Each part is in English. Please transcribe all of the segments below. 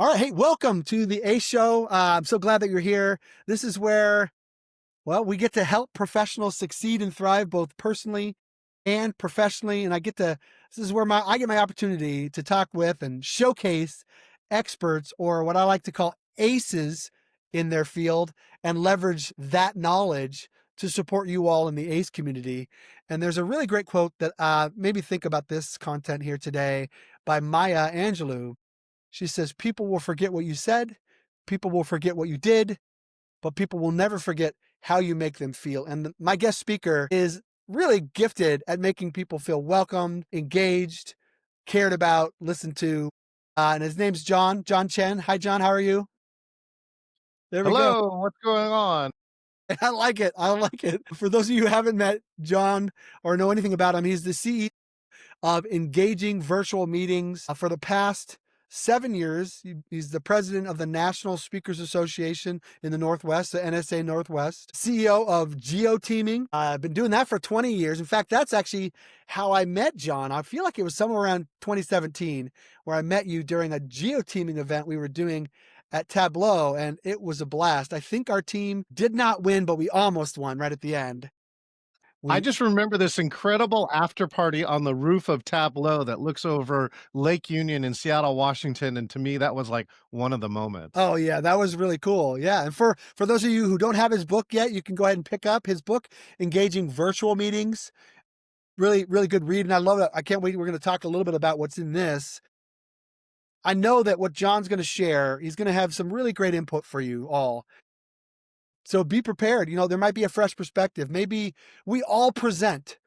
All right. Hey, welcome to the A Show. I'm so glad that you're here. This is where, well, we get to help professionals succeed and thrive both personally and professionally. And this is where I get my opportunity to talk with and showcase experts, or what I like to call aces in their field, and leverage that knowledge to support you all in the ACE community. And there's a really great quote that made me think about this content here today by Maya Angelou. She says, people will forget what you said, people will forget what you did, but people will never forget how you make them feel. And my guest speaker is really gifted at making people feel welcomed, engaged, cared about, listened to. And his name's John Chen. Hi, John. How are you? There we go. Hello, what's going on? I like it. I like it. For those of you who haven't met John or know anything about him, he's the CEO of engaging virtual meetings for the past 7 years. He's the president of the National Speakers Association in the Northwest, the NSA Northwest, CEO of Geo Teaming. I've been doing that for 20 years. In fact, that's actually how I met John. I feel like it was somewhere around 2017 where I met you during a Geo Teaming event we were doing at Tableau, and it was a blast. I think our team did not win, but we almost won right at the end. I We just remember this incredible after party on the roof of Tableau that looks over Lake Union in Seattle, Washington, and to me, that was, like, one of the moments. Oh yeah, that was really cool. Yeah, and for those of you who don't have his book yet, you can go ahead and pick up his book, Engaging Virtual Meetings. Really, really good read, and I love it. I can't wait. We're going to talk a little bit about what's in this. I know that what John's going to share, he's going to have some really great input for you all. So be prepared. There might be a fresh perspective. Maybe we all present,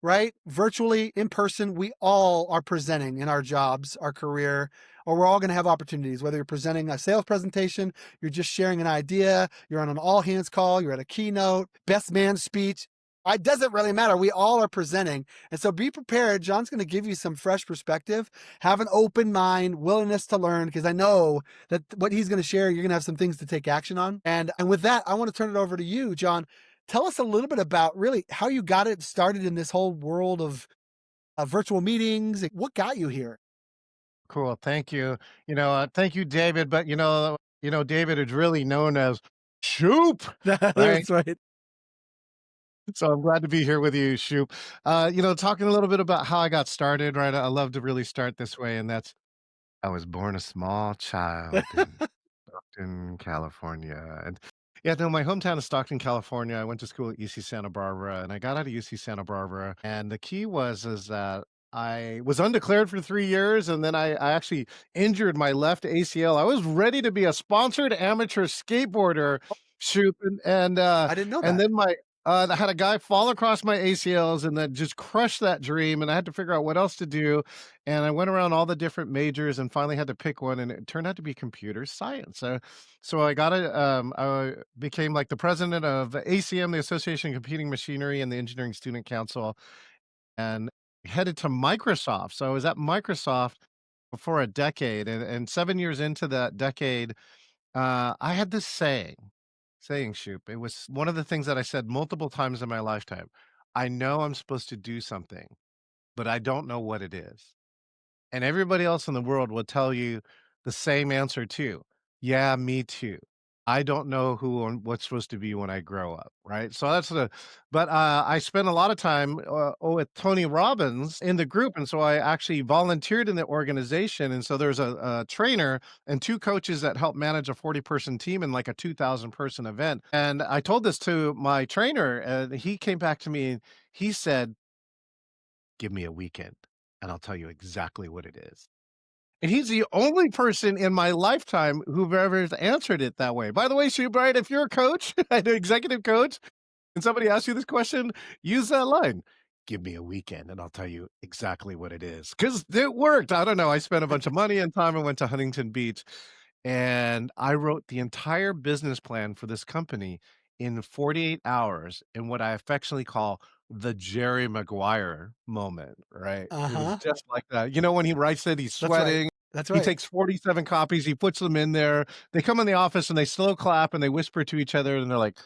right? Virtually, in person, we all are presenting in our jobs, our career, or we're all going to have opportunities, whether you're presenting a sales presentation, you're just sharing an idea, you're on an all hands call, you're at a keynote, best man speech. It doesn't really matter. We all are presenting. And so be prepared. John's going to give you some fresh perspective. Have an open mind, willingness to learn, because I know that what he's going to share, you're going to have some things to take action on. And with that, I want to turn it over to you, John. Tell us a little bit about really how you got it started in this whole world of virtual meetings. What got you here? Cool, thank you. Thank you, David, but, David is really known as Shoup, right? That's right. So I'm glad to be here with you, Shoup. Talking a little bit about how I got started, right? I love to really start this way, and that's I was born a small child in Stockton, California, and yeah, no, my hometown is Stockton, California. I went to school at UC Santa Barbara, and I got out of UC Santa Barbara, and the key is that I was undeclared for 3 years, and then I actually injured my left ACL. I was ready to be a sponsored amateur skateboarder, shoot, I didn't know and that. then I had a guy fall across my ACLs and then just crush that dream, and I had to figure out what else to do, and I went around all the different majors and finally had to pick one, and it turned out to be computer science. So I became like the president of ACM, the Association of Computing Machinery, and the Engineering Student Council, and headed to Microsoft. So I was at Microsoft for a decade, and 7 years into that decade, I had this saying, Shoop. It was one of the things that I said multiple times in my lifetime. I know I'm supposed to do something, but I don't know what it is. And everybody else in the world will tell you the same answer too. Yeah, me too. I don't know who and what's supposed to be when I grow up, right? So but I spent a lot of time with Tony Robbins in the group. And so I actually volunteered in the organization. And so there's a trainer and two coaches that help manage a 40-person team in like a 2,000-person event. And I told this to my trainer, and he came back to me and he said, give me a weekend and I'll tell you exactly what it is. And he's the only person in my lifetime who've ever answered it that way. By the way, Sue Bright, if you're a coach, an executive coach, and somebody asks you this question, use that line. Give me a weekend and I'll tell you exactly what it is. Because it worked. I don't know. I spent a bunch of money and time. I went to Huntington Beach and I wrote the entire business plan for this company in 48 hours in what I affectionately call the Jerry Maguire moment, right? Uh It was huh. just like that. You know, when he writes it, he's That's right. sweating. That's He right. takes 47 copies, he puts them in there. They come in the office and they slow clap and they whisper to each other and they're like,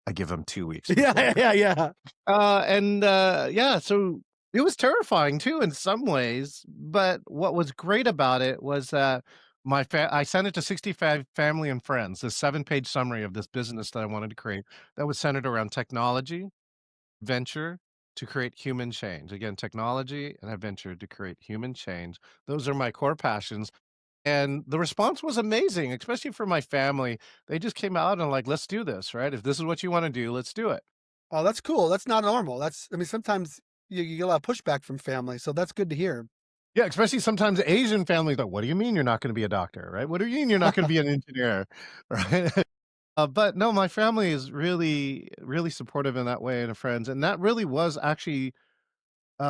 I give them 2 weeks before Yeah, Christmas. yeah, yeah. Yeah, so it was terrifying too in some ways, but what was great about it was that I sent it to 65 family and friends, this 7-page summary of this business that I wanted to create that was centered around technology, venture to create human change. Again, technology and adventure to create human change. Those are my core passions. And the response was amazing, especially for my family. They just came out and like, let's do this, right? If this is what you want to do, let's do it. Oh, that's cool. That's not normal. That's I mean, sometimes you get a lot of pushback from family, so that's good to hear. Yeah, especially sometimes Asian families like, what do you mean you're not going to be a doctor, right? What do you mean you're not going to be an engineer, right? But no, my family is really, really supportive in that way and friends. And that really was actually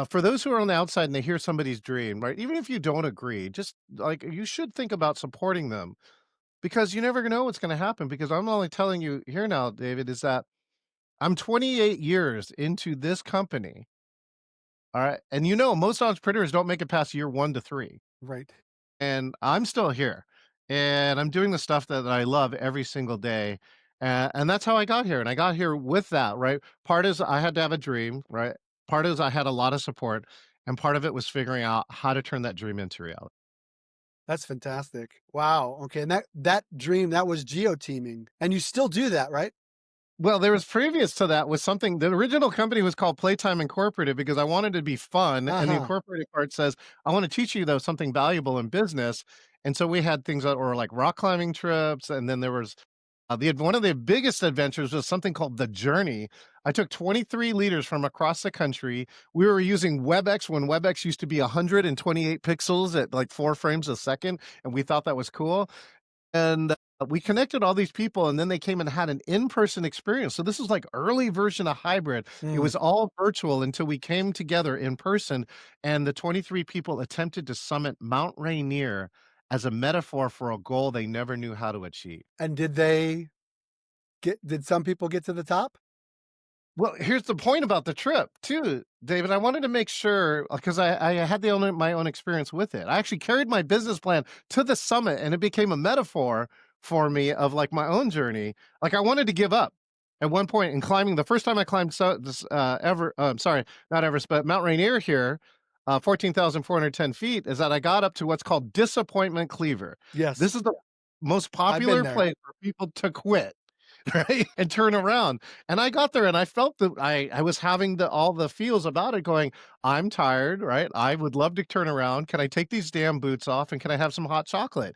for those who are on the outside and they hear somebody's dream, right? Even if you don't agree, just like you should think about supporting them because you never know what's going to happen. Because I'm only telling you here now, David, is that I'm 28 years into this company. All right. And most entrepreneurs don't make it past year 1 to 3. Right. And I'm still here. And I'm doing the stuff that I love every single day. And that's how I got here. And I got here with that, right? Part is I had to have a dream, right? Part is I had a lot of support. And part of it was figuring out how to turn that dream into reality. That's fantastic. Wow. Okay. And that dream, that was geo-teaming. And you still do that, right? Well, there was previous to that was something the original company was called Playtime Incorporated because I wanted to be fun, and the Uh-huh. incorporated part says, "I wanna teach you, though, something valuable in business," and so we had things that were like rock climbing trips, and then there was one of the biggest adventures was something called The Journey. I took 23 leaders from across the country. We were using WebEx when WebEx used to be 128 pixels at, like, 4 frames a second, and we thought that was cool. And, we connected all these people, and then they came and had an in-person experience. So this is like early version of hybrid. It Mm. was all virtual until we came together in person, and the 23 people attempted to summit Mount Rainier as a metaphor for a goal they never knew how to achieve. And did some people get to the top? Well, here's the point about the trip too, David. I wanted to make sure because I had my own experience with it. I actually carried my business plan to the summit, and it became a metaphor for me of like my own journey. Like I wanted to give up at one point in climbing. The first time I climbed sorry, not Everest, but Mount Rainier here, 14,410 feet, is that I got up to what's called Disappointment Cleaver. Yes. This is the most I've been popular there. place for people to quit. Right? And turn around. And I got there and I felt that I was having all the feels about it going, I'm tired, right? I would love to turn around. Can I take these damn boots off and can I have some hot chocolate?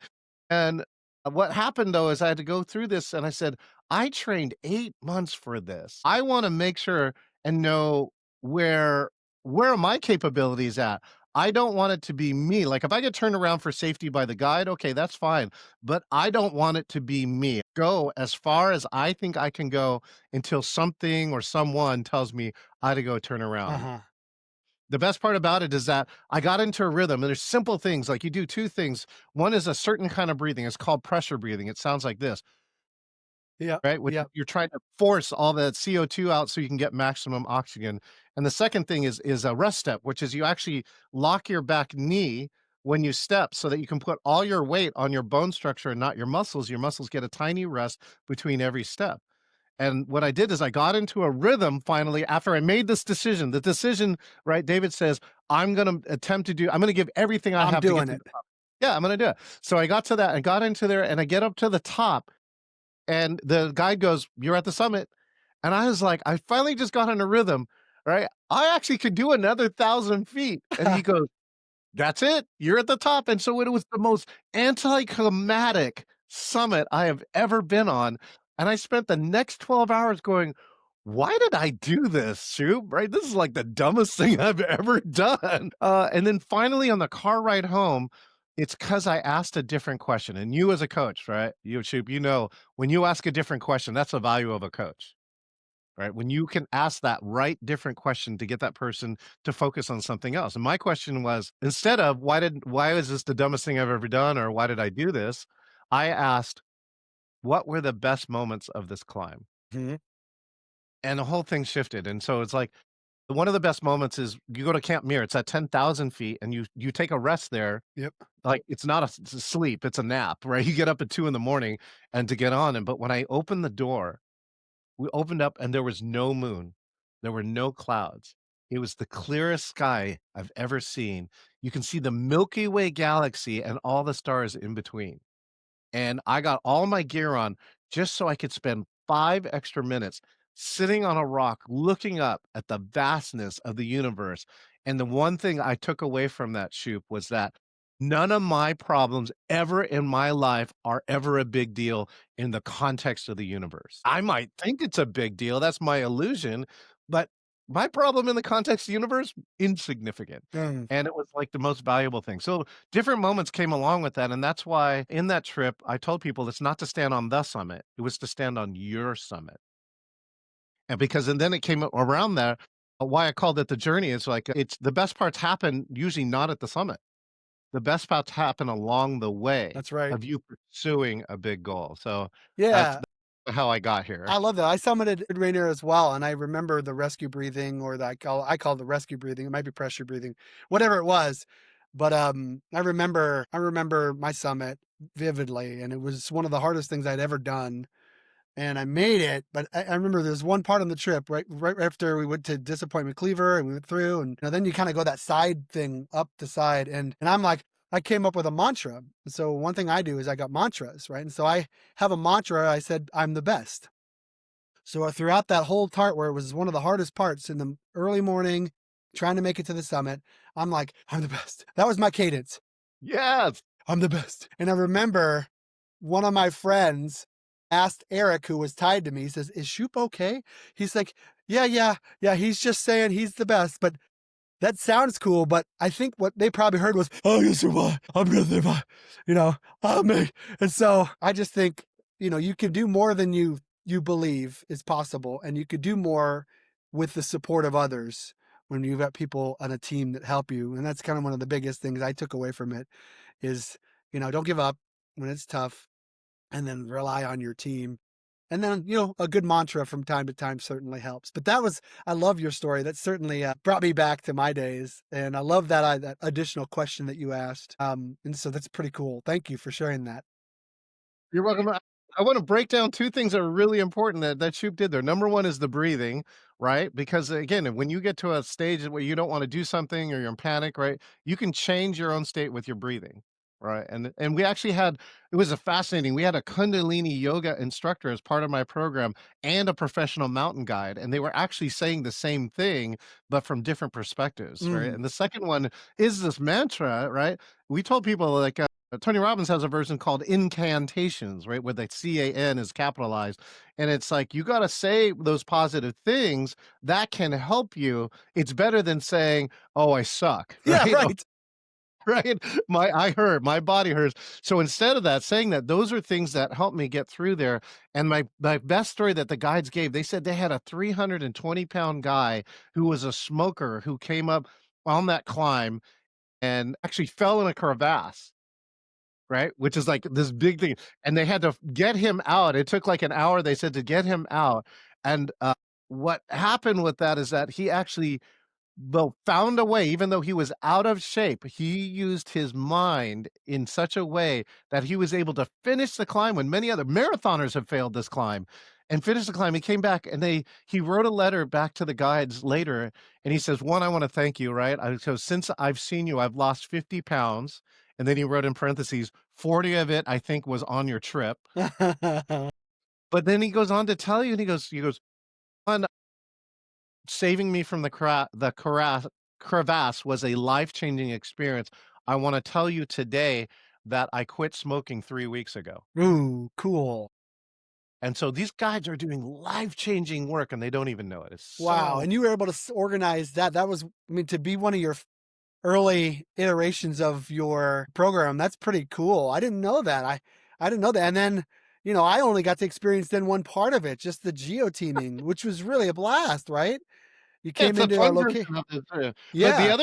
And what happened though is I had to go through this and I said, I trained 8 months for this. I want to make sure and know where where are my capabilities at? I don't want it to be me. Like if I get turned around for safety by the guide, okay, that's fine, but I don't want it to be me. Go as far as I think I can go until something or someone tells me I to go turn around. Uh-huh. The best part about it is that I got into a rhythm, and there's simple things like you do 2 things. One is a certain kind of breathing. It's called pressure breathing. It sounds like this, Yep. right? Which Yep. you're trying to force all the CO2 out so you can get maximum oxygen. And the second thing is a rest step, which is you actually lock your back knee when you step so that you can put all your weight on your bone structure and not your muscles. Your muscles get a tiny rest between every step. And what I did is I got into a rhythm finally after I made this decision. The decision, right? David says, I'm going to give everything I I'm have to get doing to it. the top. Yeah, I'm going to do it. So I got to that and got into there and I get up to the top and the guide goes, "You're at the summit." And I was like, I finally just got in a rhythm, right? I actually could do another 1,000 feet. And he goes, that's it. You're at the top. And so it was the most anticlimactic summit I have ever been on. And I spent the next 12 hours going, why did I do this, Shoup? Right? This is like the dumbest thing I've ever done. And then finally on the car ride home, it's because I asked a different question. And you as a coach, right? You, Shoup, when you ask a different question, that's the value of a coach. Right? When you can ask that right different question to get that person to focus on something else. And my question was, instead of why is this the dumbest thing I've ever done or why did I do this? I asked, what were the best moments of this climb? Mhm. And the whole thing shifted. And so it's like one of the best moments is you go to Camp Muir. It's at 10,000 feet, and you take a rest there. Yep. Like it's not it's a sleep, it's a nap, right? You get up at 2 in the morning and to get on. And but when I opened the door, we opened up and there was no moon. There were no clouds. It was the clearest sky I've ever seen. You can see the Milky Way galaxy and all the stars in between. And I got all my gear on just so I could spend 5 extra minutes sitting on a rock looking up at the vastness of the universe. And the one thing I took away from that shoot was that none of my problems ever in my life are ever a big deal in the context of the universe. I might think it's a big deal, that's my illusion, but my problem in the context of the universe, insignificant. Mm, And it was like the most valuable thing. So different moments came along with that, and that's why in that trip, I told people it's not to stand on the summit, it was to stand on your summit. And then it came around there, why I called it the journey is like, it's the best parts happen usually not at the summit. The best parts happen along the way that's right. of you pursuing a big goal. So that's Yeah. how I got here. I love that. I summited Rainier as well, and I remember the rescue breathing, or the I call it the rescue breathing. It might be pressure breathing, whatever it was. But I remember my summit vividly, and it was one of the hardest things I'd ever done. And I made it, but I remember there's one part on the trip right after we went to Disappointment Cleaver and we went through, and then you kind of go that side thing up the side, and I'm like, I came up with a mantra. So one thing I do is I got mantras, right? And so I have a mantra. I said I'm the best. So throughout that whole part where it was one of the hardest parts in the early morning, trying to make it to the summit, I'm like, I'm the best. That was my cadence. Yes. I'm the best. And I remember one of my friends asked Eric, who was tied to me, he says, "Is Shoup okay?" He's like, "Yeah, yeah, yeah. He's just saying he's the best." But that sounds cool, but I think what they probably heard was, "Oh, you survive. I'm gonna survive." You know, oh me. And so I just think, you can do more than you believe is possible, and you could do more with the support of others when you've got people on a team that help you. And that's kind of one of the biggest things I took away from it is, don't give up when it's tough, and then rely on your team. And then, a good mantra from time to time certainly helps. But I love your story. That certainly brought me back to my days. And I love that additional question that you asked. And so that's pretty cool. Thank you for sharing that. You're welcome. I wanna break down 2 things that are really important that Shoop did there. Number 1 is the breathing, right? Because, again, when you get to a stage where you don't wanna do something or you're in panic, right, you can change your own state with your breathing, right? And we actually had it was a fascinating we had a Kundalini yoga instructor as part of my program and a professional mountain guide, and they were actually saying the same thing, but from different perspectives, right? Mm. And the second one is this mantra, right? We told people, like, Tony Robbins has a version called incantations, right? Where the CAN is capitalized. And it's like, you got to say those positive things that can help you. It's better than saying, oh, I suck, Yeah, right? right. Right. I hurt, my body hurts. So instead of that, saying that those are things that help me get through there. And my best story that the guides gave, they said they had a 320-pound guy who was a smoker who came up on that climb and actually fell in a crevasse. Right? Which is like this big thing, and they had to get him out. It took like an hour, they said, to get him out, and, what happened with that is that he actually though found a way, even though he was out of shape, he used his mind in such a way that he was able to finish the climb when many other marathoners have failed this climb and finish the climb. He came back and he wrote a letter back to the guides later and he says, "One, I want to thank you, right? So since I've seen you, I've lost 50 pounds." And then he wrote in parentheses, 40 of it, I think, was on your trip. But then he goes on to tell you, and he goes, "One, saving me from the crevasse was a life-changing experience. I wanna tell you today that I quit smoking 3 weeks ago." Ooh, cool. And so these guys are doing life-changing work, and they don't even know it. It's Wow. so And you were able to organize that. That was, I mean, to be one of your early iterations of your program. That's pretty cool. I didn't know that. I didn't know that. And then, I only got to experience then one part of it, just the geo teaming, which was really a blast, right? You yeah, came it's a into our fun version location. of it too. But the Yeah.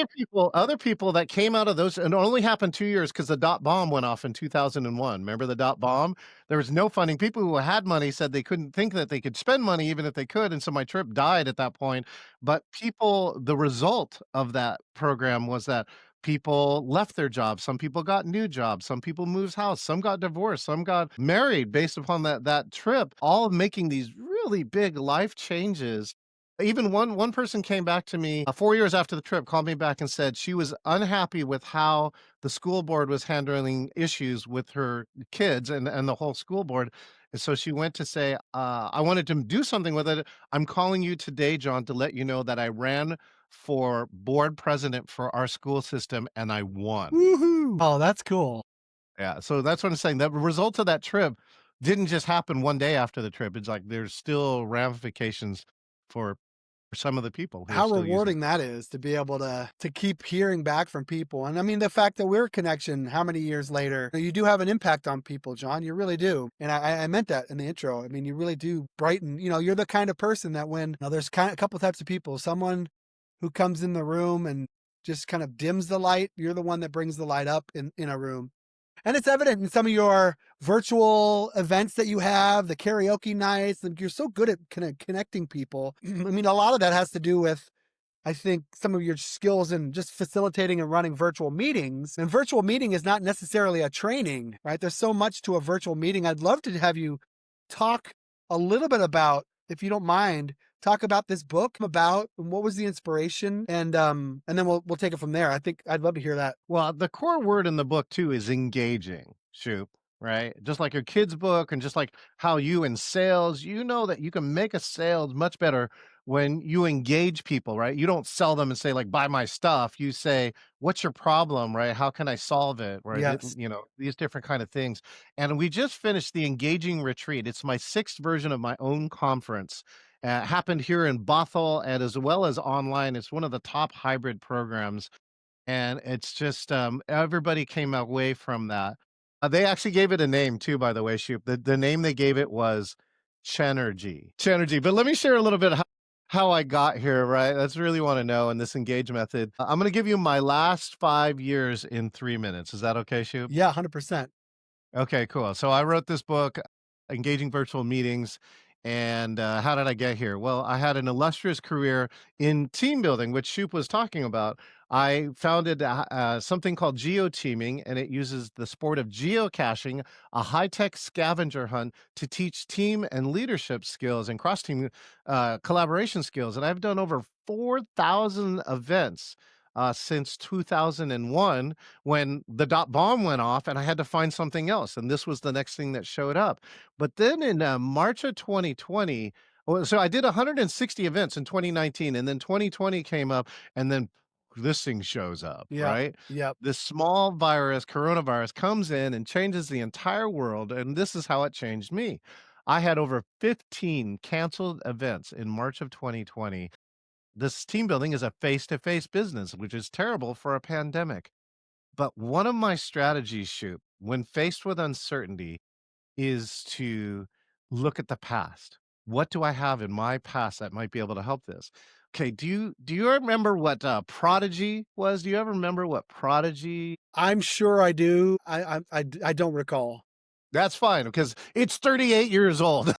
other people that came out of those and it only happened 2 years because the dot bomb went off in 2001. Remember the dot bomb? There was no funding. People who had money said they couldn't think that they could spend money even if they could, and so my trip died at that point. But the result of that program was that people left their jobs. Some people got new jobs. Some people moved house. Some got divorced. Some got married based upon that trip, all making these really big life changes Even one person came back to me, 4 years after the trip, called me back and said she was unhappy with how the school board was handling issues with her kids and the whole school board, and so she went to say, "I wanted to do something with it. I'm calling you today, John, to let you know that I ran for board president for our school system and I won." Woohoo! Oh, that's cool. Yeah, so that's what I'm saying. The result of that trip didn't just happen one day after the trip. It's like there's still ramifications for some of the people who are How still using rewarding that is to be able to keep hearing back from people. And I mean, the fact that we're a connection, how many years later, you do have an impact on people, John. You really do. And I meant that in the intro. I mean, you really do brighten. You're the kind of person that when there's kind of a couple types of people, someone who comes in the room and just kind of dims the light. You're the one that brings the light up in a room. And it's evident in some of your virtual events that you have, the karaoke nights, and you're so good at kind of connecting people. I mean, a lot of that has to do with, I think, some of your skills in just facilitating and running virtual meetings. And virtual meeting is not necessarily a training, right? There's so much to a virtual meeting. I'd love to have you talk a little bit about, if you don't mind, talk about this book, about what was the inspiration, and then we'll take it from there. I think I'd love to hear that. well, the core word in the book too is engaging, Shoop, right? Just like your kid's book and just like how you in sales, you know that you can make a sales much better when you engage people, right? You don't sell them and say like buy my stuff. You say, what's your problem, right? How can I solve it? Right? Yes. These different kind of things. And we just finished the engaging retreat. It's my sixth version of my own conference. Happened here in Bothell and as well as online. It's one of the top hybrid programs and it's just, everybody came away from that. They actually gave it a name too, by the way, Shoop. The name they gave it was Chenergy. Chenergy. But let me share a little bit how I got here, right? That's really want to know in this engage method. I'm going to give you my last 5 years in 3 minutes. Is that okay, Shoop? Yeah, 100%. Okay, cool. So I wrote this book, Engaging Virtual Meetings. And how did I get here? Well, I had an illustrious career in team building, which Shoop was talking about. I founded something called geo teaming, and it uses the sport of geocaching, a high tech scavenger hunt to teach team and leadership skills and cross team collaboration skills. And I've done over 4,000 events since 2001 when the dot bomb went off and I had to find something else. And this was the next thing that showed up. But then in March of 2020, well, so I did 160 events in 2019, and then 2020 came up, and then this thing shows up, Yep. right? Yep. This small virus, coronavirus, comes in and changes the entire world. And this is how it changed me. I had over 15 canceled events in March of 2020. This team building is a face to face business, which is terrible for a pandemic. But one of my strategies, Shoot, when faced with uncertainty, is to look at the past. What do I have in my past that might be able to help this? Okay, do you remember what prodigy was? Do you ever remember what prodigy? I'm sure I do. I don't recall. That's fine because it's 38 years old.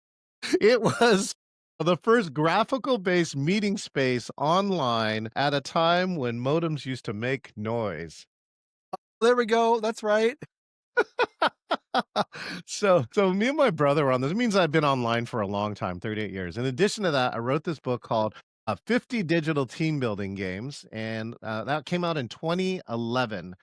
It was the first graphical based meeting space online at a time when modems used to make noise. There we go. That's right. So me and my brother were on this. It means I've been online for a long time, 38 years. In addition to that, I wrote this book called 50 Digital Team Building Games, and that came out in 2011.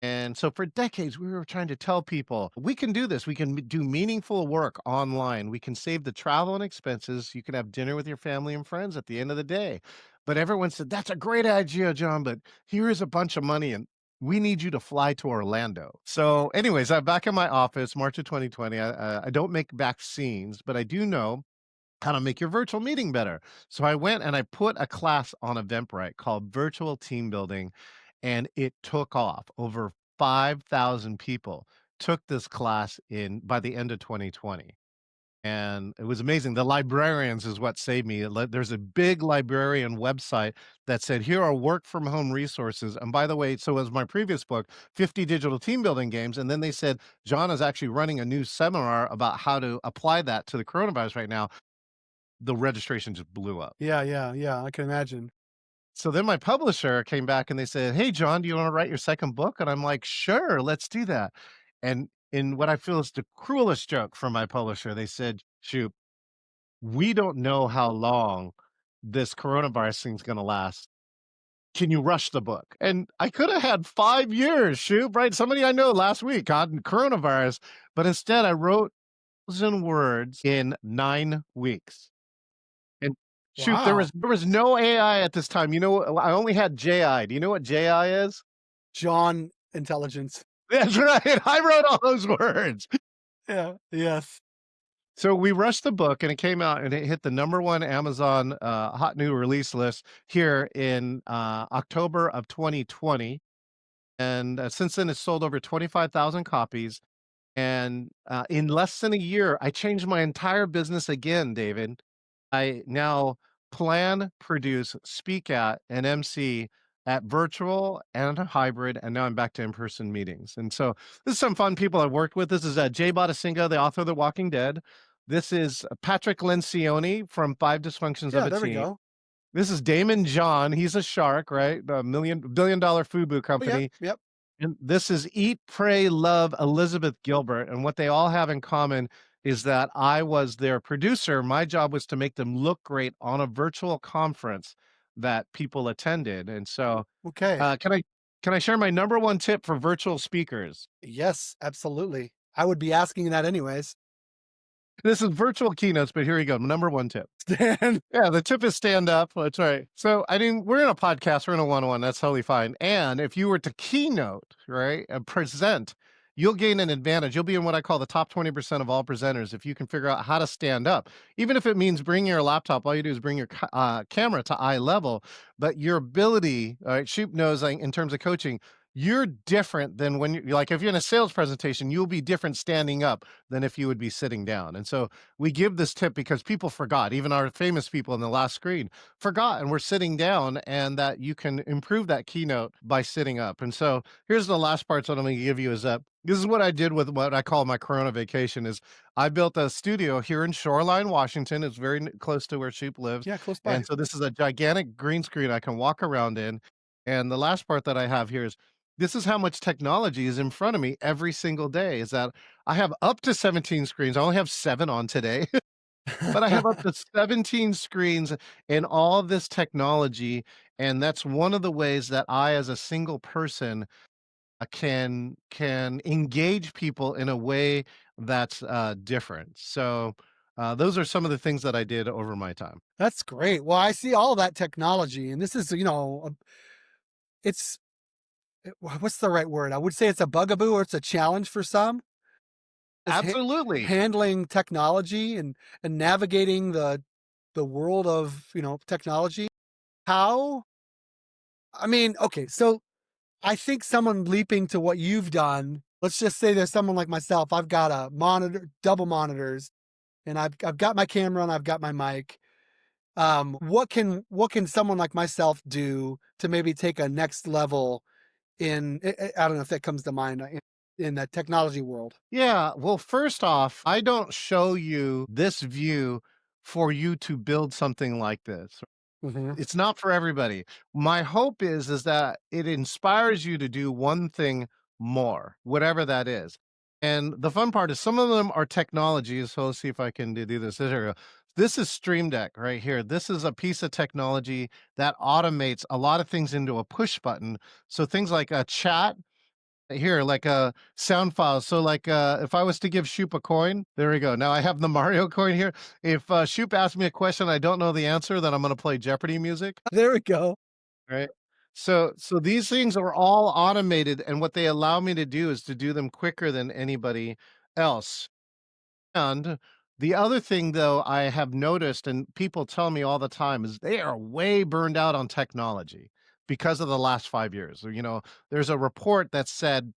And so for decades, we were trying to tell people we can do this. We can do meaningful work online. We can save the travel and expenses. You can have dinner with your family and friends at the end of the day. But everyone said, that's a great idea, John, but here is a bunch of money and we need you to fly to Orlando. So, anyways, I'm back in my office, March of 2020. I don't make vaccines, but I do know how to make your virtual meeting better. So I went and I put a class on Eventbrite called Virtual Team Building, and it took off. Over 5,000 people took this class in by the end of 2020. And it was amazing. The librarians is what saved me. There's a big librarian website that said, here are work from home resources. And by the way, so as my previous book, 50 digital team building games. And then they said, John is actually running a new seminar about how to apply that to the coronavirus right now. The registration just blew up. Yeah, yeah, yeah. I can imagine. So then my publisher came back and they said, "Hey, John, do you want to write your second book?" And I'm like, "Sure, let's do that." And in what I feel is the cruelest joke from my publisher, they said, "Shoot, we don't know how long this coronavirus thing's gonna last. Can you rush the book? And I could have had 5 years, shoot, right? Somebody I know last week got coronavirus, but instead I wrote 1,000 words in 9 weeks. And shoot, there Wow. was no AI at this time. You know, I only had JI. Do you know what JI is? John intelligence. That's right. I wrote all those words. Yeah. Yes. So we rushed the book and it came out and it hit the number one Amazon hot new release list here in October of 2020. And since then, it's sold over 25,000 copies. And in less than a year, I changed my entire business again, David. I now plan, produce, speak at, and MC at virtual and hybrid, and now I'm back to in-person meetings. And so this is some fun people I've worked with. This is Jay Bottasinga, the author of The Walking Dead. This is Patrick Lencioni from Five Dysfunctions of Yeah. a There we Team. go. This is Damon John. He's a shark, right? A billion-dollar FUBU Oh, yep. company. Yep. And this is Eat, Pray, Love Elizabeth Gilbert, and what they all have in common is that I was their producer. My job was to make them look great on a virtual conference that people attended, and so, Okay. can I share my number 1 tip for virtual speakers? Yes. Absolutely. I would be asking that anyways. This is virtual keynotes, but here you go, number 1 tip. Stan. Yeah, the tip is stand up. That's right. So, I mean, we're in a podcast, we're in a one-on-one. That's totally fine. And if you were to keynote, right, and present, you'll gain an advantage. You'll be in what I call the top 20% of all presenters if you can figure out how to stand up. Even if it means bringing your laptop, all you do is bring your camera to eye level. But your ability, all right, Shoup knows like, in terms of coaching, you're different than when you're like if you're in a sales presentation, you'll be different standing up than if you would be sitting down. And so we give this tip because people forgot, even our famous people in the last screen forgot, and we're sitting down, and that you can improve that keynote by sitting up. And so here's the last part that I'm going to give you is that this is what I did with what I call my Corona vacation is I built a studio here in Shoreline, Washington. It's very close to where Sheep lives. Yeah. Close by. And so this is a gigantic green screen I can walk around in. And the last part that I have here is this is how much technology is in front of me every single day is that I have up to 17 screens. I only have 7 on today, but I have up to 17 screens and all of this technology, and that's one of the ways that I, as a single person, can engage people in a way that's, different. So, those are some of the things that I did over my time. That's great. Well, I see all that technology, and this is, it's what's the right word? I would say it's a bugaboo or it's a challenge for some. Is Absolutely. handling technology and navigating the world of technology. How? I mean, okay, so I think someone leaping to what you've done. Let's just say there's someone like myself. I've got a monitor, double monitors, and I've got my camera and I've got my mic. What can someone like myself do to maybe take a next level in I don't know if that comes to mind in the technology world. Yeah, well, first off, I don't show you this view for you to build something like this. Mhm. It's not for everybody. My hope is that it inspires you to do one thing more, whatever that is. And the fun part is some of them are technologies. So let's see if I can do this. There we go. This is Stream Deck right here. This is a piece of technology that automates a lot of things into a push button. So things like a chat here, like a sound file. So like if I was to give Shoop a coin, there we go. Now I have the Mario coin here. If Shoop asks me a question I don't know the answer, then I'm gonna play Jeopardy music. There we go. Right. So these things are all automated, and what they allow me to do is to do them quicker than anybody else. And the other thing though I have noticed, and people tell me all the time, is they are way burned out on technology because of the last 5 years. There's a report that said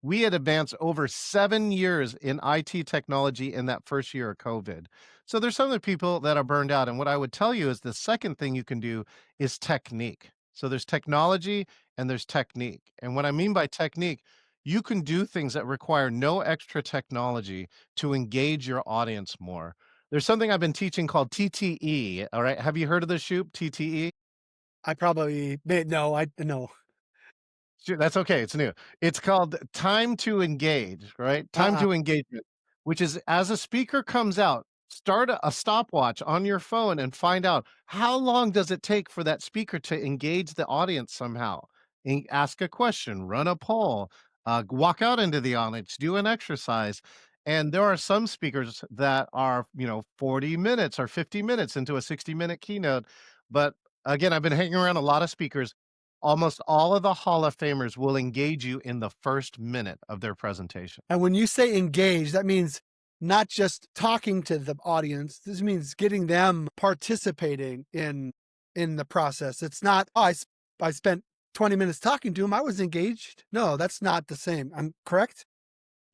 we had advanced over 7 years in IT technology in that first year of COVID. So there's some of the people that are burned out, and what I would tell you is the second thing you can do is technique. So there's technology and there's technique, and what I mean by technique, you can do things that require no extra technology to engage your audience more. There's something I've been teaching called TTE, all right? Have you heard of this, Shoop, TTE? I probably no, I no. Sure, that's okay, it's new. It's called time to engage, right? Time Uh-uh. to engagement, which is as a speaker comes out, Start a stopwatch on your phone and find out how long does it take for that speaker to engage the audience somehow. Ask a question, run a poll, walk out into the audience, do an exercise. And there are some speakers that are, 40 minutes or 50 minutes into a 60-minute keynote. But again, I've been hanging around a lot of speakers. Almost all of the Hall of Famers will engage you in the first minute of their presentation. And when you say engage, that means not just talking to the audience. This means getting them participating in the process. It's not, oh, I spent 20 minutes talking to him. I was engaged. No, that's not the same. I'm correct.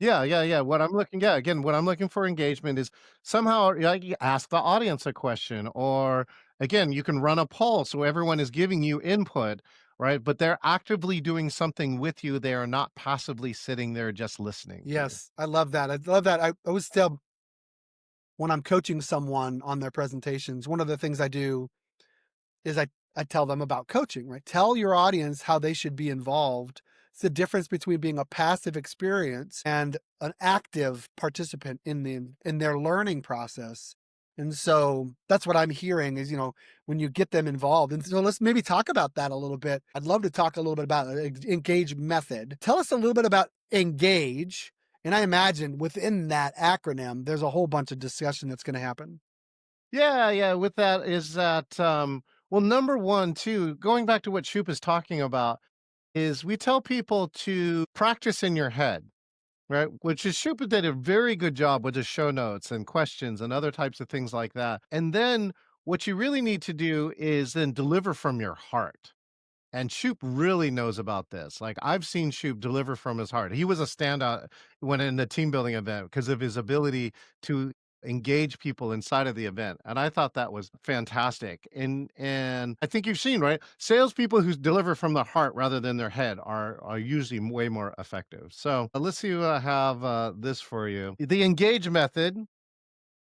Yeah, yeah, yeah. What I'm looking for engagement is somehow like you ask the audience a question, or again, you can run a poll so everyone is giving you input, right? But they're actively doing something with you. They are not passively sitting there just listening to you. Yes, I love that. I love that. I always tell when I'm coaching someone on their presentations, one of the things I do is I tell them about coaching, right? Tell your audience how they should be involved. It's the difference between being a passive experience and an active participant in their learning process. And so that's what I'm hearing is, when you get them involved. And so let's maybe talk about that a little bit. I'd love to talk a little bit about engage method. Tell us a little bit about engage. And I imagine within that acronym, there's a whole bunch of discussion that's going to happen. Yeah, yeah. With that is that well, number one, too, going back to what Shoup is talking about, is we tell people to practice in your head. Right, which is Shoupa did a very good job with his show notes and questions and other types of things like that. And then what you really need to do is then deliver from your heart. And Shoup really knows about this. Like I've seen Shoup deliver from his heart. He was a standout when in the team building event because of his ability to engage people inside of the event. And I thought that was fantastic. And I think you've seen, right? Salespeople who deliver from the heart rather than their head are usually way more effective. So let's see what I have this for you. The engage method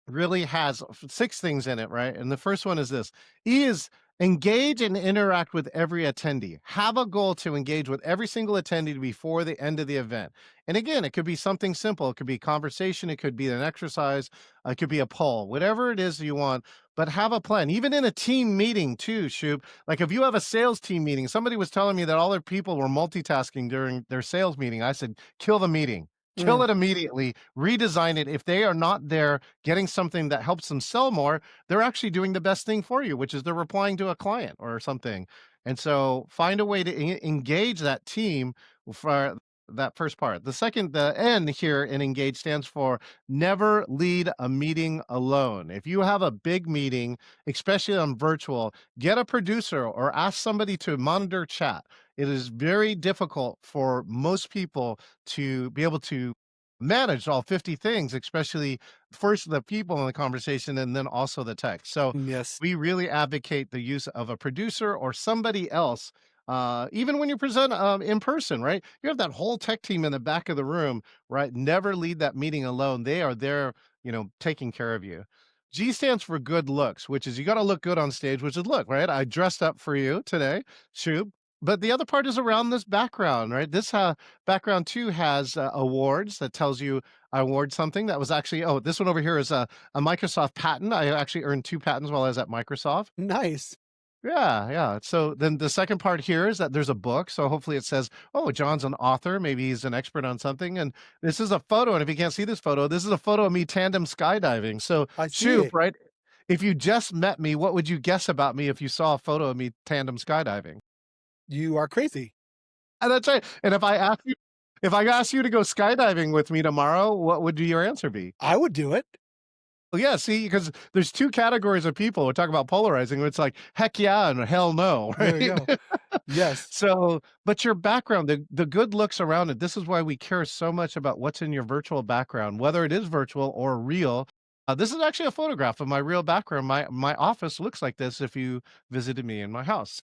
really has 6 things in it, right? And the first one is this. E is engage and interact with every attendee. Have a goal to engage with every single attendee before the end of the event. And again, it could be something simple. It could be conversation. It could be an exercise. It could be a poll, whatever it is you want, but have a plan. Even in a team meeting too, Shoop. Like if you have a sales team meeting, somebody was telling me that all their people were multitasking during their sales meeting. I said, kill the meeting. Kill Mm, it immediately, redesign it. If they are not there getting something that helps them sell more, they're actually doing the best thing for you, which is they're replying to a client or something. And so find a way to engage that team for that first part. The N here in engage stands for never lead a meeting alone. If you have a big meeting, especially on virtual, get a producer or ask somebody to monitor chat. It is very difficult for most people to be able to manage all 50 things, especially first the people in the conversation and then also the text. So yes. we really advocate the use of a producer or somebody else. Even when you present in person, right? You have that whole tech team in the back of the room, right? Never lead that meeting alone. They are there, taking care of you. G stands for good looks, which is you got to look good on stage, which is look, right? I dressed up for you today, Shub. But the other part is around this background, right? This background too has awards that tells you I award something that was actually, oh, this one over here is a Microsoft patent. I actually earned 2 patents while I was at Microsoft. Nice. Yeah, yeah. So then the second part here is that there's a book. So hopefully it says, oh, John's an author. Maybe he's an expert on something. And this is a photo. And if you can't see this photo, this is a photo of me tandem skydiving. So I see shoot, it. right? If you just met me, what would you guess about me if you saw a photo of me tandem skydiving? You are crazy. And that's right. And if I asked you to go skydiving with me tomorrow, what would your answer be? I would do it. Well, yeah, see, because there's 2 categories of people. We talk about polarizing. It's like heck yeah and hell no, There you right? go. Yes. So, but your background, the good looks around it. This is why we care so much about what's in your virtual background, whether it is virtual or real. This is actually a photograph of my real background. My office looks like this if you visited me in my house.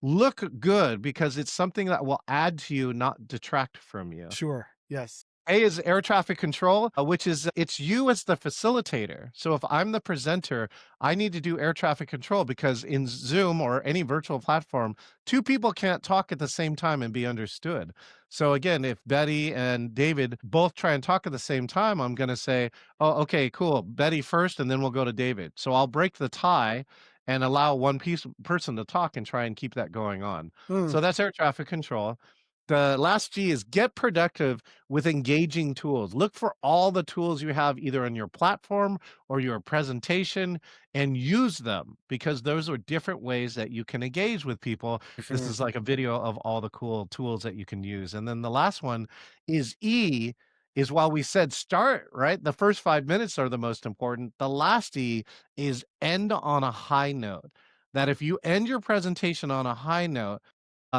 Look good because it's something that will add to you, not detract from you. Sure. Yes. A is air traffic control, which is it's you as the facilitator. So if I'm the presenter, I need to do air traffic control because in Zoom or any virtual platform, two people can't talk at the same time and be understood. So again, if Betty and David both try and talk at the same time, I'm going to say, "Oh, okay, cool. Betty first, and then we'll go to David." So I'll break the tie and allow person to talk and try and keep that going on. Mm, So that's air traffic control. The last G is get productive with engaging tools. Look for all the tools you have either on your platform or your presentation and use them because those are different ways that you can engage with people. This mhm. is like a video of all the cool tools that you can use. And then the last one is E is while we said start, right? The first 5 minutes are the most important. The last E is end on a high note. That if you end your presentation on a high note,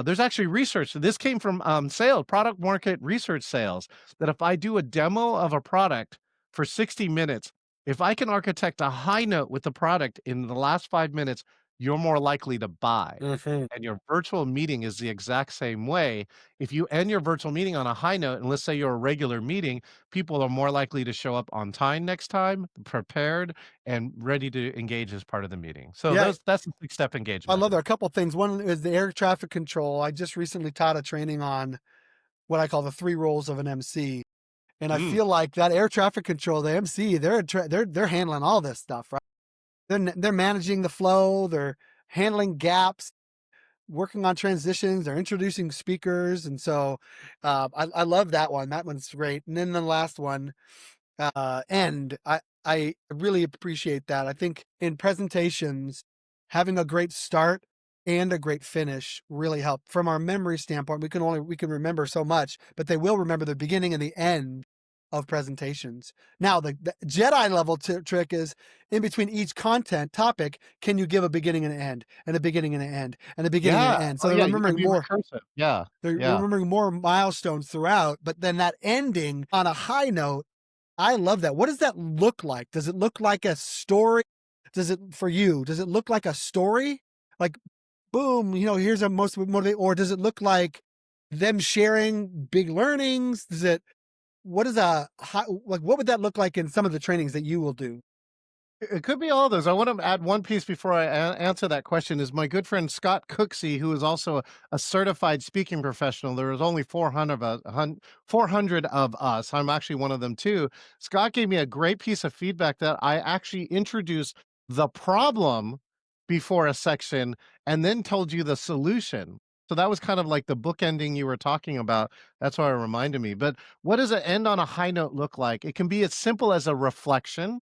there's actually research. This came from sales, product market research sales, that if I do a demo of a product for 60 minutes, if I can architect a high note with the product in the last 5 minutes, you're more likely to buy. Mhm. And your virtual meeting is the exact same way. If you end your virtual meeting on a high note, and let's say you're a regular meeting, people are more likely to show up on time next time, prepared and ready to engage as part of the meeting. So Yeah, that's the six-step I engagement. love that. A couple things. One is the air traffic control. I just recently taught a training on what I call the 3 roles of an MC, and I Mm. feel like that air traffic control, the MC, they're handling all this stuff, right? They're managing the flow, they're handling gaps, working on transitions, they're introducing speakers, and so, I love that one. That one's great. And then the last one, end. I really appreciate that. I think in presentations, having a great start and a great finish really help. From our memory standpoint, we can remember so much, but they will remember the beginning and the end of presentations. Now, the Jedi level trick is in between each content topic, can you give a beginning and an end, and a beginning and an end, and a beginning and an Yeah. end? So Oh, yeah, you can be recursive. Yeah, they're yeah. remembering more milestones throughout, but then that ending on a high note, I love that. What does that look like? Does it look like a story? Does it for you? Does it look like a story? Like, boom, here's a most motivate, or does it look like them sharing big learnings? Does it? What is a like? What would that look like in some of the trainings that you will do? It could be all those. I want to add one piece before I answer that question is my good friend Scott Cooksey, who is also a certified speaking professional. There was only 400 of us. I'm actually one of them too. Scott gave me a great piece of feedback that I actually introduced the problem before a section and then told you the solution. So that was kind of like the bookending you were talking about. That's why it reminded me. But what does an end on a high note look like? It can be as simple as a reflection,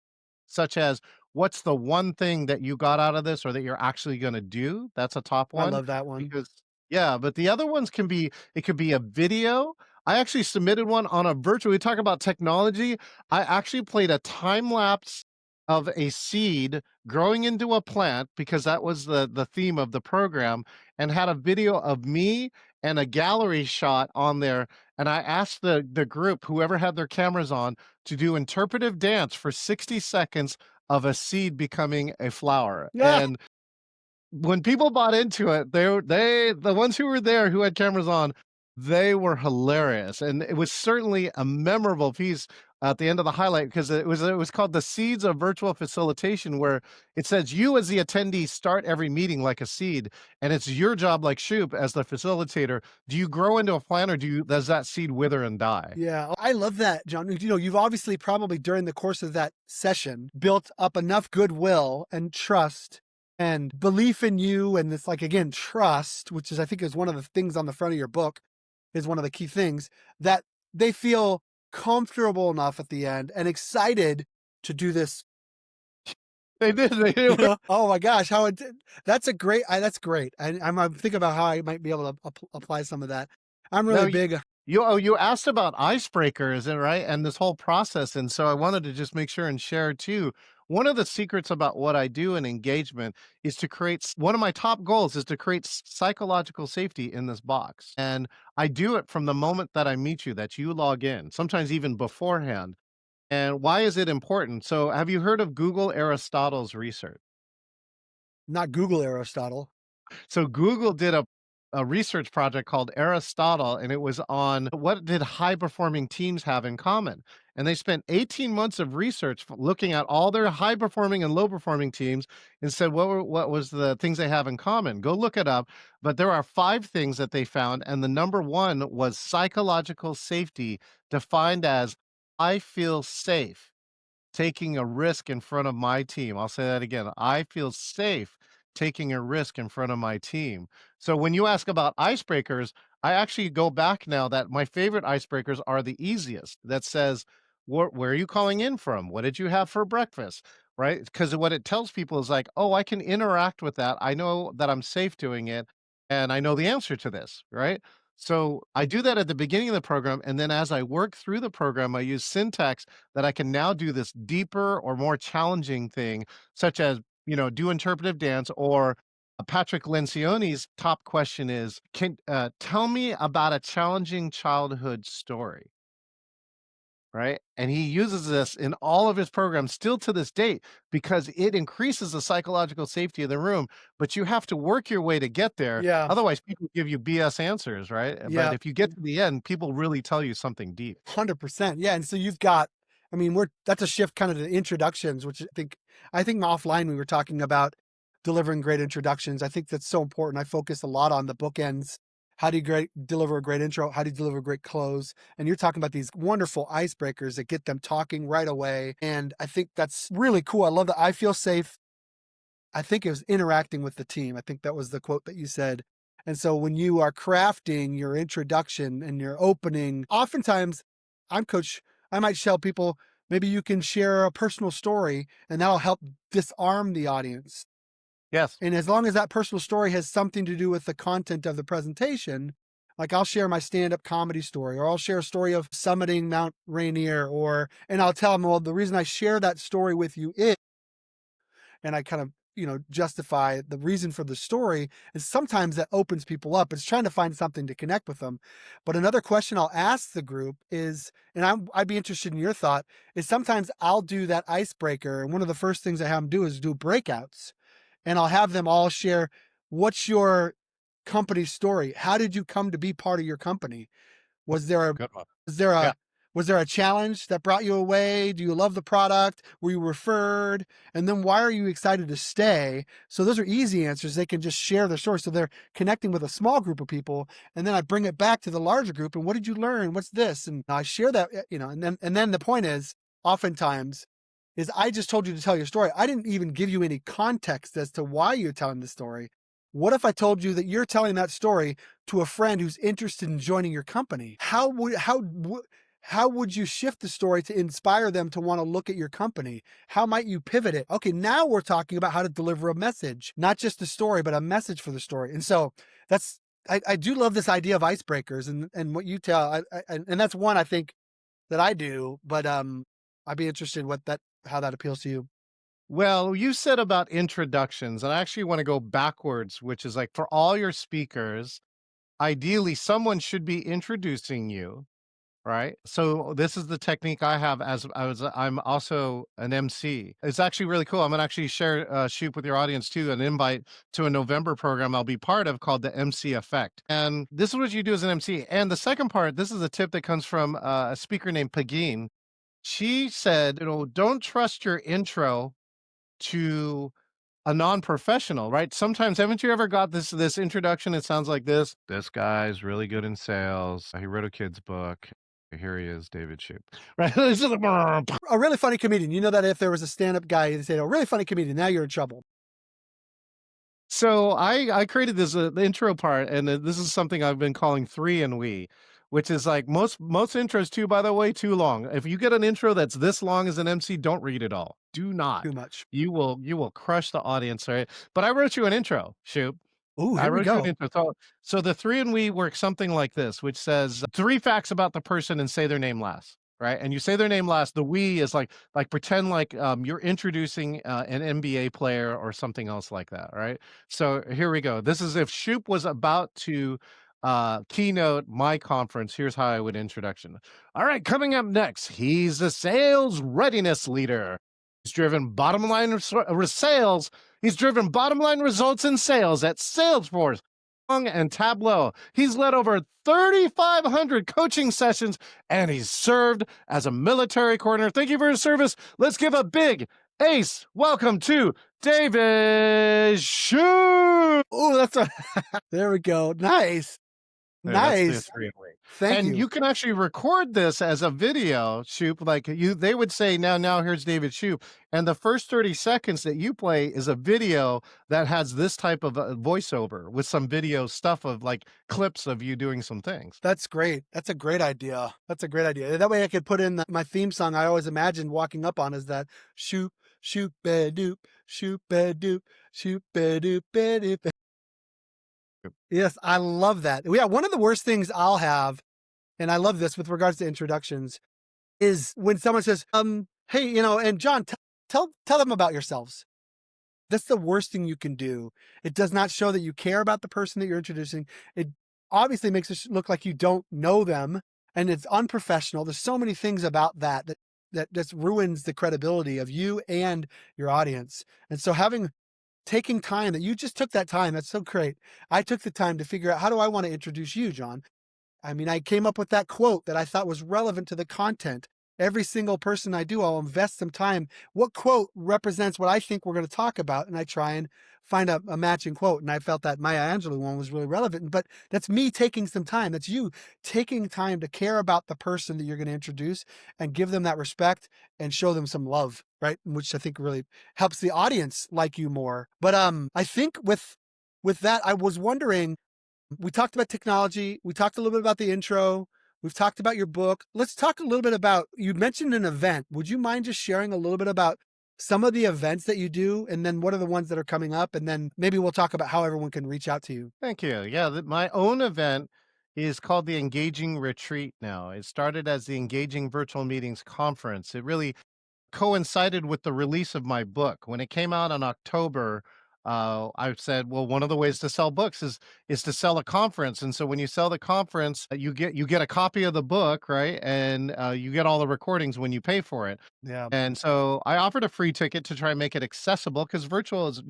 such as what's the one thing that you got out of this or that you're actually gonna do? That's a top I one love that one. because yeah, but the other ones can be it could be a video. I actually submitted one on a virtual we talk about technology. I actually played a time lapse of a seed growing into a plant because that was the theme of the program and had a video of me and a gallery shot on there. And I asked the group, whoever had their cameras on, to do interpretive dance for 60 seconds of a seed becoming a flower. Yeah, And when people bought into it, the ones who were there who had cameras on, they were hilarious. And it was certainly a memorable piece at the end of the highlight because it was called the Seeds of Virtual Facilitation, where it says you as the attendee start every meeting like a seed, and it's your job like Shoup as the facilitator. Do you grow into a plant or does that seed wither and die? yeah, I love that, John. You've obviously probably during the course of that session built up enough goodwill and trust and belief in you, and this, like, again, trust, which is I think is one of the things on the front of your book, is one of the key things that they feel comfortable enough at the end and excited to do this. They did. Oh my gosh, that's a great. That's great. I'm thinking about how I might be able to apply some of that. I'm No, really big. you asked about icebreakers and right, and this whole process, and so I wanted to just make sure and share too. One of the secrets about what I do in engagement is to create one of my top goals is to create psychological safety in this box. And I do it from the moment that I meet you, that you log in, sometimes even beforehand. And why is it important? So have you heard of Google Aristotle's research? Not Google Aristotle. So Google did a a research project called Aristotle, and it was on what did high performing teams have in common. And they spent 18 months of research looking at all their high performing and low performing teams and said what was the things they have in common. Go look it up. But there are 5 things that they found, and the number one was psychological safety, defined as I feel safe taking a risk in front of my team. I'll say that again. I feel safe taking a risk in front of my team. So when you ask about icebreakers, I actually go back now that my favorite icebreakers are the easiest. That says, where are you calling in from? What did you have for breakfast? Right? Because what it tells people is like, oh, I can interact with that. I know that I'm safe doing it. And I know the answer to this. Right. So I do that at the beginning of the program. And then as I work through the program, I use syntax that I can now do this deeper or more challenging thing, such as, do interpretive dance or Patrick Lencioni's top question is, can tell me about a challenging childhood story, right? And he uses this in all of his programs still to this date because it increases the psychological safety of the room, but you have to work your way to get there. Yeah. Otherwise, people give you BS answers, right? But Yeah. if you get to the end, people really tell you something deep. 100%. Yeah, and so you've got, I mean, we're that's a shift kind of to introductions, which I think offline we were talking about delivering great introductions. I think that's so important. I focus a lot on the bookends. How do you deliver a great intro? How do you deliver a great close? And you're talking about these wonderful icebreakers that get them talking right away. And I think that's really cool. I love that I feel safe. I think it was interacting with the team. I think that was the quote that you said. And so when you are crafting your introduction and your opening, oftentimes I might tell people, maybe you can share a personal story and that'll help disarm the audience. Yes. And as long as that personal story has something to do with the content of the presentation, like I'll share my stand-up comedy story, or I'll share a story of summiting Mount Rainier, and I'll tell them, well, the reason I share that story with you is, and I kind of, justify the reason for the story, and sometimes that opens people up. It's trying to find something to connect with them. But another question I'll ask the group is, and I'd be interested in your thought, is sometimes I'll do that icebreaker, and one of the first things I have them do is do breakouts, and I'll have them all share, what's your company story? How did you come to be part of your company? Was there a Good one. was there Yeah. a was there a challenge that brought you away? Do you love the product? Were you referred? And then why are you excited to stay? So those are easy answers. They can just share their story. So they're connecting with a small group of people. And then I bring it back to the larger group. And what did you learn? What's this? And I share that, and then the point is, oftentimes, is I just told you to tell your story. I didn't even give you any context as to why you're telling the story. What if I told you that you're telling that story to a friend who's interested in joining your company? How would you shift the story to inspire them to want to look at your company? How might you pivot it? Okay, now we're talking about how to deliver a message, not just a story, but a message for the story. And so I do love this idea of icebreakers and what you tell. And that's one I think that I do, but I'd be interested in how that appeals to you. Well, you said about introductions, and I actually want to go backwards, which is like for all your speakers, ideally someone should be introducing you, right? So this is the technique I have I'm also an MC. It's actually really cool. I'm gonna actually share Shoup with your audience too, an invite to a November program I'll be part of called the MC Effect. And this is what you do as an MC. And the second part, this is a tip that comes from a speaker named Pagine. She said, don't trust your intro to a non-professional, right? Sometimes haven't you ever got this introduction? It sounds like this. This guy's really good in sales. He wrote a kid's book. Here he is, David Shoup. Right? It's just like, A really funny comedian. You know that if there was a stand-up guy, they say, "A really funny comedian." Now you're in trouble. so I created this the intro part, and this is something I've been calling 3 and we, which is like most intros too, by the way, too long. If you get an intro that's this long as an MC, don't read it all. Do not. Too much. You will crush the audience, right? But I wrote you an intro, Shoup. Ooh, I here we wrote you an go. intro. So the 3 and we work something like this, which says 3 facts about the person and say their name last, right? And you say their name last. The we is like pretend like you're introducing an NBA player or something else like that, right? So here we go. This is if Shoup was about to keynote my conference. Here's how I would introduction. All right, coming up next, he's a sales readiness leader. He's driven bottom line sales. He's driven bottom line results in sales at Salesforce. and Tableau. He's led over 3,500 coaching sessions and he's served as a military coordinator. Thank you for your service. Let's give a big ace welcome to David Shoup. Oh, that's a there we go. Nice. Hey, that's the Nice. 3 of me. Thank And you. you can actually record this as a video, Shoop, like, they would say, "Now here's David Shoop," and the first 30 seconds that you play is a video that has this type of, voiceover with some video stuff of, like, clips of you doing some things. That's great. That's a great idea. That's a great idea. That way I could put in my theme song I always imagined walking up on is that shoop, shoop, ba doop, shoop, ba doop, shoop, ba doop, ba doop. Yes, I love that. Yeah, one of the worst things I'll have, and I love this with regards to introductions, is when someone says, hey, and John, tell them about yourselves. That's the worst thing you can do. It does not show that you care about the person that you're introducing. It obviously makes it look like you don't know them, and it's unprofessional. There's so many things about that just ruins the credibility of you and your audience. And so taking time that you just took that time, that's so great. I took the time to figure out how do I want to introduce you, John? I mean, I came up with that quote that I thought was relevant to the content. Every single person I do, I'll invest some time. What quote represents what I think we're going to talk about? And I try and find a matching quote. And I felt that Maya Angelou one was really relevant. But that's me taking some time. That's you taking time to care about the person that you're going to introduce and give them that respect and show them some love, right? Which I think really helps the audience like you more. But I think with that, I was wondering, we talked about technology. We talked a little bit about the intro. We've talked about your book. Let's talk a little bit about, you mentioned an event. Would you mind just sharing a little bit about some of the events that you do? And then what are the ones that are coming up? And then maybe we'll talk about how everyone can reach out to you. Thank you. Yeah, my own event is called the Engaging Retreat now. It started as the Engaging Virtual Meetings Conference. It really coincided with the release of my book. When it came out in October, I said, well, one of the ways to sell books is to sell a conference. And so when you sell the conference, you get a copy of the book, right? And you get all the recordings when you pay for it. Yeah. And so I offered a free ticket to try and make it accessible because virtual is,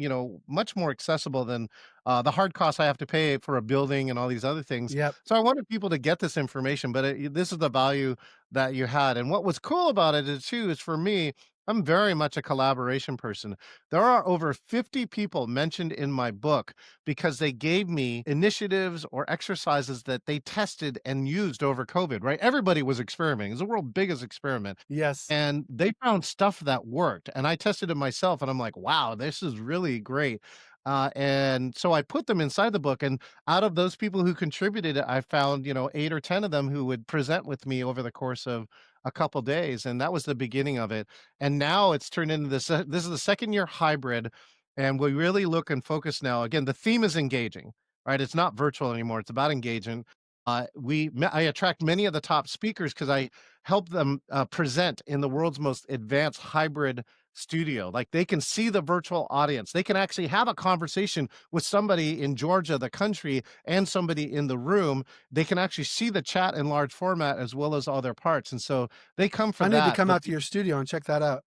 much more accessible than the hard costs I have to pay for a building and all these other things. Yep. So I wanted people to get this information, but this is the value that you had. And what was cool about it is too, is for me, I'm very much a collaboration person. There are over 50 people mentioned in my book because they gave me initiatives or exercises that they tested and used over COVID, right? Everybody was experimenting. It's the world's biggest experiment. Yes. And they found stuff that worked, and I tested it myself, and I'm like, "Wow, this is really great." And so I put them inside the book, and out of those people who contributed, I found, 8 or 10 of them who would present with me over the course of a couple days, and that was the beginning of it. And now it's turned into this is the second year hybrid, and we really look and focus now. Again, the theme is engaging, right? It's not virtual anymore, it's about engaging. I attract many of the top speakers because I help them present in the world's most advanced hybrid studio. Like they can see the virtual audience. They can actually have a conversation with somebody in Georgia, the country, and somebody in the room. They can actually see the chat in large format as well as all their parts. And so they come for I need to that. come But out to your studio and check that out.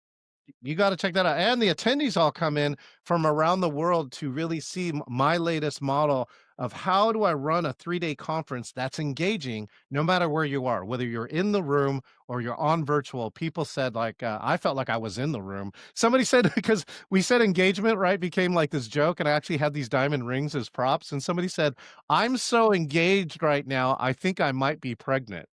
you gotta check that out, and the attendees all come in from around the world to really see my latest model of how do I run a 3-day conference that's engaging no matter where you are, whether you're in the room or you're on virtual. People said, like, I felt like I was in the room. Somebody said because we said engagement, right, became like this joke, and I actually had these diamond rings as props, and somebody said, "I'm so engaged right now, I think I might be pregnant."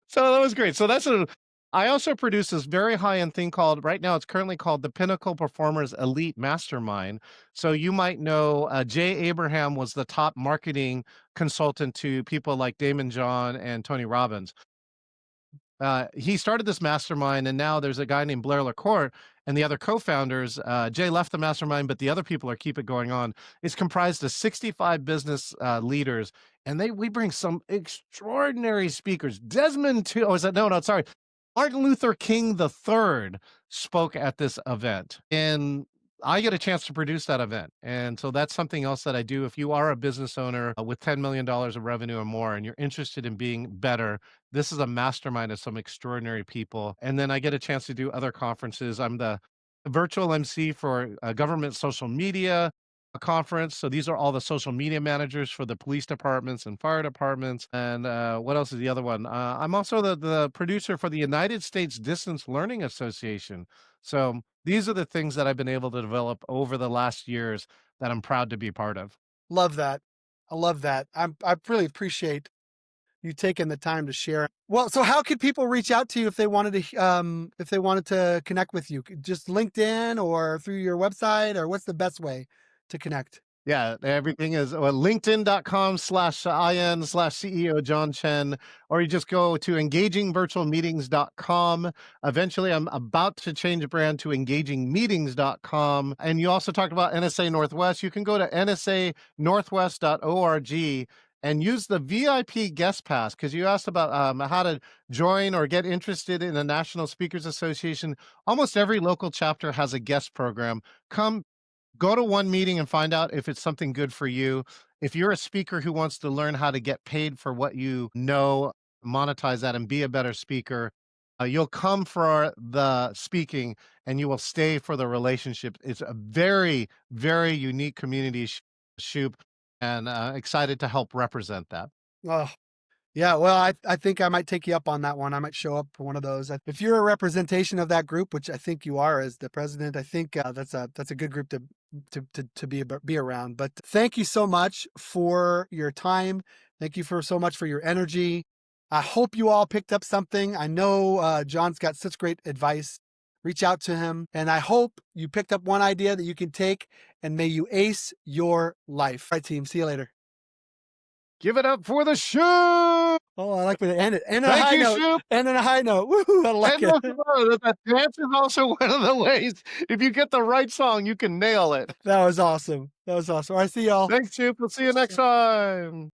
So that was great. So that's a I also produce this very high-end thing called right now it's currently called the Pinnacle Performers Elite Mastermind. So you might know, Jay Abraham was the top marketing consultant to people like Damon John and Tony Robbins. He started this mastermind, and now there's a guy named Blair LaCourte and the other co-founders. Jay left the mastermind, but the other people are keep it going on. It's comprised of 65 business leaders, and we bring some extraordinary speakers. Desmond, too. Oh, is that no, sorry. Martin Luther King III spoke at this event, and I get a chance to produce that event. And so that's something else that I do. If you are a business owner with $10 million of revenue or more and you're interested in being better, this is a mastermind of some extraordinary people. And then I get a chance to do other conferences. I'm the virtual MC for government social media. conference. So these are all the social media managers for the police departments and fire departments. And what else is the other one? I'm also the producer for the United States Distance Learning Association. So these are the things that I've been able to develop over the last years that I'm proud to be part of. Love that. I love that. I really appreciate you taking the time to share. Well, so how could people reach out to you if they wanted to connect with you? Just LinkedIn or through your website, or what's the best way to connect? Yeah, everything is linkedin.com/in/CEO John Chen, or you just go to engagingvirtualmeetings.com. Eventually, I'm about to change the brand to engagingmeetings.com. And you also talked about NSA Northwest. You can go to nsanorthwest.org and use the VIP guest pass because you asked about how to join or get interested in the National Speakers Association. Almost every local chapter has a guest program. Come Go to one meeting and find out if it's something good for you. If you're a speaker who wants to learn how to get paid for what you know, monetize that and be a better speaker, you'll come for the speaking and you will stay for the relationship. It's a very, very unique community, Shoup, and excited to help represent that. Oh, yeah, well, I think I might take you up on that one. I might show up for one of those. If you're a representation of that group, which I think you are as the president, I think that's a good group to be around. But thank you so much for your time. Thank you for so much for your energy. I hope you all picked up something. I know John's got such great advice. Reach out to him, and I hope you picked up one idea that you can take, and may you ace your life. All right, team. See you later. Give it up for the Shoup! Oh, I like when to end it. End on a Thank high you, note. Shoup! End on a high note. Woohoo! I like And it. the dance is also one of the ways. If you get the right song, you can nail it. That was awesome. That was awesome. All right, see y'all. Thanks, Chip. We'll see you next time.